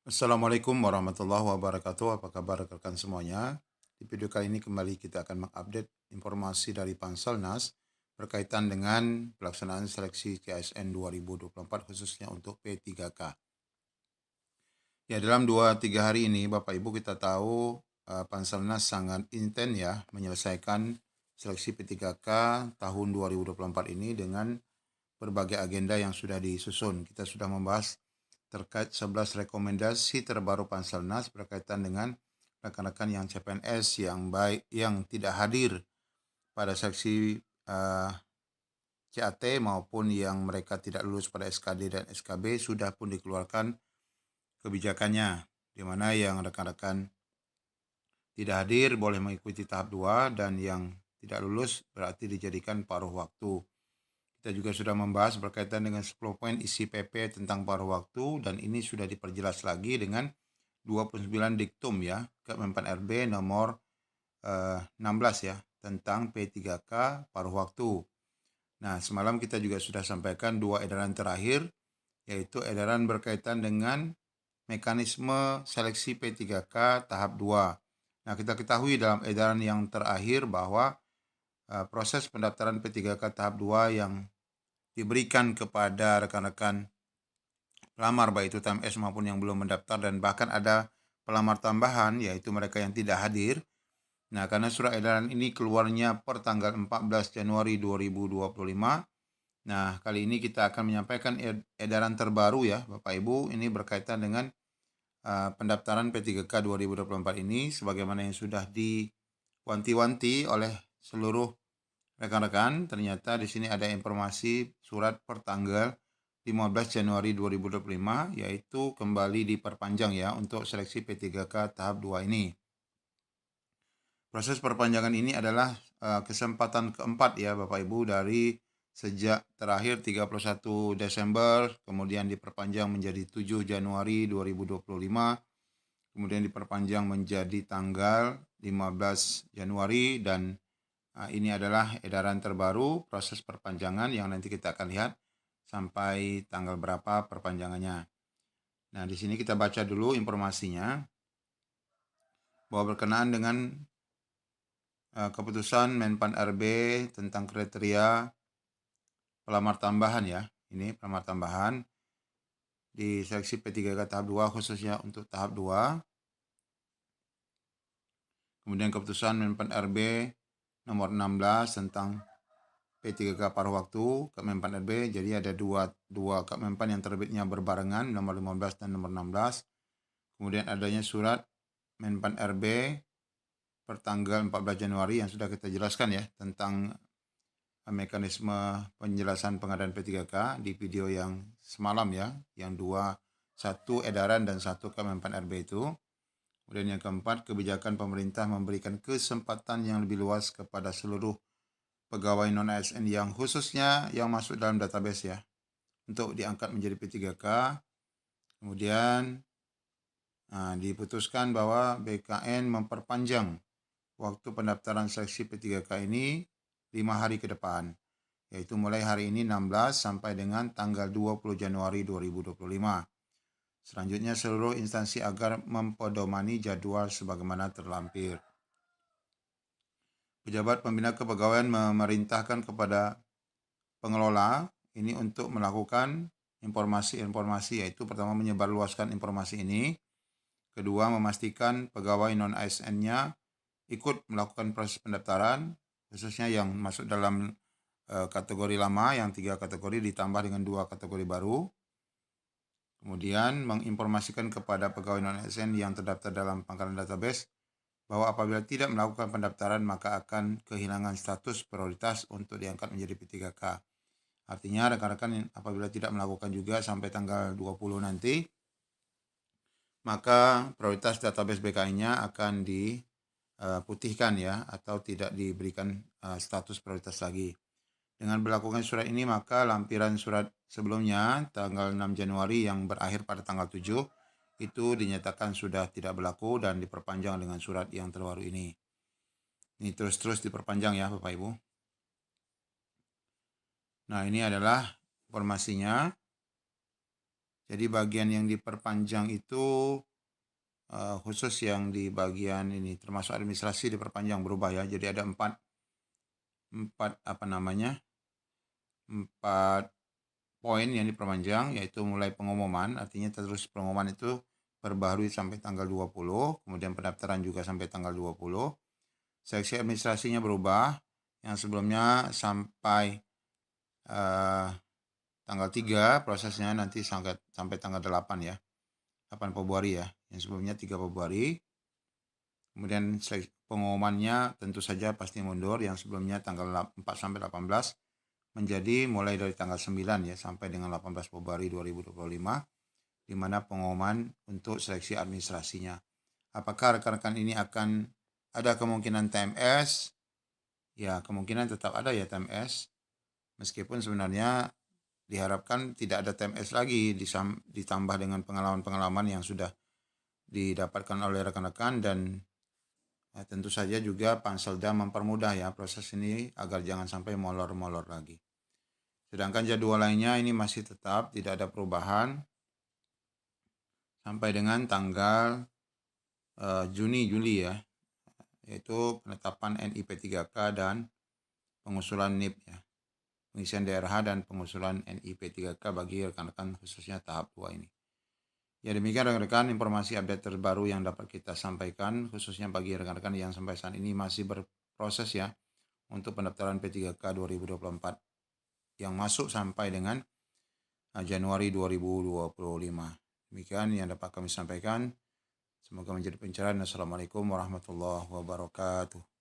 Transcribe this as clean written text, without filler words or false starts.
Assalamualaikum warahmatullahi wabarakatuh. Apa kabar rekan semuanya? Di video kali ini kembali kita akan mengupdate informasi dari Panselnas berkaitan dengan pelaksanaan seleksi CASN 2024 khususnya untuk P3K. Ya, dalam 2-3 hari ini Bapak Ibu kita tahu Panselnas sangat intens ya menyelesaikan seleksi P3K tahun 2024 ini dengan berbagai agenda yang sudah disusun. Kita sudah membahas terkait 11 rekomendasi terbaru Panselnas berkaitan dengan rekan-rekan yang CPNS yang tidak hadir pada seksi CAT maupun yang mereka tidak lulus pada SKD dan SKB sudah pun dikeluarkan kebijakannya, di mana yang rekan-rekan tidak hadir boleh mengikuti tahap 2 dan yang tidak lulus berarti dijadikan paruh waktu. Kita juga sudah membahas berkaitan dengan 10 poin isi PP tentang paruh waktu dan ini sudah diperjelas lagi dengan 29 diktum ya, Kemenpan RB nomor 16 ya, tentang P3K paruh waktu. Nah, semalam kita juga sudah sampaikan 2 edaran terakhir, yaitu edaran berkaitan dengan mekanisme seleksi P3K tahap 2. Nah, kita ketahui dalam edaran yang terakhir bahwa proses pendaftaran P3K tahap 2 yang diberikan kepada rekan-rekan pelamar baik itu TMS maupun yang belum mendaftar dan bahkan ada pelamar tambahan yaitu mereka yang tidak hadir. Nah, karena surat edaran ini keluarnya per tanggal 14 Januari 2025. Nah, kali ini kita akan menyampaikan edaran terbaru ya Bapak Ibu, ini berkaitan dengan pendaftaran P3K 2024 ini sebagaimana yang sudah diwanti-wanti oleh seluruh rekan-rekan. Ternyata di sini ada informasi surat per tanggal 15 Januari 2025 yaitu kembali diperpanjang ya untuk seleksi P3K tahap 2 ini. Proses perpanjangan ini adalah kesempatan keempat ya Bapak Ibu dari sejak terakhir 31 Desember, kemudian diperpanjang menjadi 7 Januari 2025, kemudian diperpanjang menjadi tanggal 15 Januari dan ini adalah edaran terbaru proses perpanjangan yang nanti kita akan lihat sampai tanggal berapa perpanjangannya. Nah, di sini kita baca dulu informasinya bahwa berkenaan dengan keputusan Menpan RB tentang kriteria pelamar tambahan ya. Ini pelamar tambahan di seleksi P3K tahap 2 khususnya untuk tahap 2. Kemudian keputusan Menpan RB nomor 16 tentang P3K paruh waktu Kemenpan RB. Jadi ada dua Kemenpan yang terbitnya berbarengan, nomor 15 dan nomor 16. Kemudian adanya surat Menpan RB per tanggal 14 Januari yang sudah kita jelaskan ya tentang mekanisme penjelasan pengadaan P3K di video yang semalam ya, yang satu edaran dan satu Kemenpan RB itu. Kemudian yang keempat, kebijakan pemerintah memberikan kesempatan yang lebih luas kepada seluruh pegawai non-ASN yang khususnya yang masuk dalam database ya, untuk diangkat menjadi P3K. Kemudian diputuskan bahwa BKN memperpanjang waktu pendaftaran seleksi P3K ini 5 hari ke depan, yaitu mulai hari ini 16 sampai dengan tanggal 20 Januari 2025. Selanjutnya seluruh instansi agar mempedomani jadwal sebagaimana terlampir. Pejabat Pembina Kepegawaian memerintahkan kepada pengelola ini untuk melakukan informasi-informasi, yaitu pertama menyebarluaskan informasi ini, kedua memastikan pegawai non-ASN-nya ikut melakukan proses pendaftaran, khususnya yang masuk dalam kategori lama yang 3 kategori ditambah dengan 2 kategori baru. Kemudian menginformasikan kepada pegawai non-ASN yang terdaftar dalam pangkalan database bahwa apabila tidak melakukan pendaftaran maka akan kehilangan status prioritas untuk diangkat menjadi P3K. Artinya rekan-rekan apabila tidak melakukan juga sampai tanggal 20 nanti, maka prioritas database BKI-nya akan diputihkan ya, atau tidak diberikan status prioritas lagi. Dengan berlakukan surat ini, maka lampiran surat sebelumnya tanggal 6 Januari yang berakhir pada tanggal 7 itu dinyatakan sudah tidak berlaku dan diperpanjang dengan surat yang terbaru ini. Ini terus-terus diperpanjang ya Bapak Ibu. Nah, ini adalah informasinya. Jadi bagian yang diperpanjang itu khusus yang di bagian ini termasuk administrasi diperpanjang berubah ya. Jadi ada empat poin yang diperpanjang, yaitu mulai pengumuman, artinya terus pengumuman itu perbaharui sampai tanggal 20, kemudian pendaftaran juga sampai tanggal 20. Seleksi administrasinya berubah, yang sebelumnya sampai tanggal 3 prosesnya, nanti sampai tanggal 8 ya. 8 Februari ya, yang sebelumnya 3 Februari. Kemudian pengumumannya tentu saja pasti mundur, yang sebelumnya tanggal 4 sampai 18 menjadi mulai dari tanggal 9 ya sampai dengan 18 Februari 2025, di mana pengumuman untuk seleksi administrasinya. Apakah rekan-rekan ini akan ada kemungkinan TMS? Ya, kemungkinan tetap ada ya TMS, meskipun sebenarnya diharapkan tidak ada TMS lagi, ditambah dengan pengalaman-pengalaman yang sudah didapatkan oleh rekan-rekan, dan tentu saja juga Panselda mempermudah ya proses ini agar jangan sampai molor-molor lagi. Sedangkan jadwal lainnya ini masih tetap tidak ada perubahan sampai dengan tanggal Juni-Juli ya, yaitu penetapan NIP3K dan pengusulan NIP ya, pengisian DRH dan pengusulan NIP3K bagi rekan-rekan khususnya tahap 2 ini. Ya, demikian rekan-rekan informasi update terbaru yang dapat kita sampaikan, khususnya bagi rekan-rekan yang sampai saat ini masih berproses ya untuk pendaftaran P3K 2024 yang masuk sampai dengan Januari 2025. Demikian yang dapat kami sampaikan. Semoga menjadi pencerahan. Assalamualaikum warahmatullahi wabarakatuh.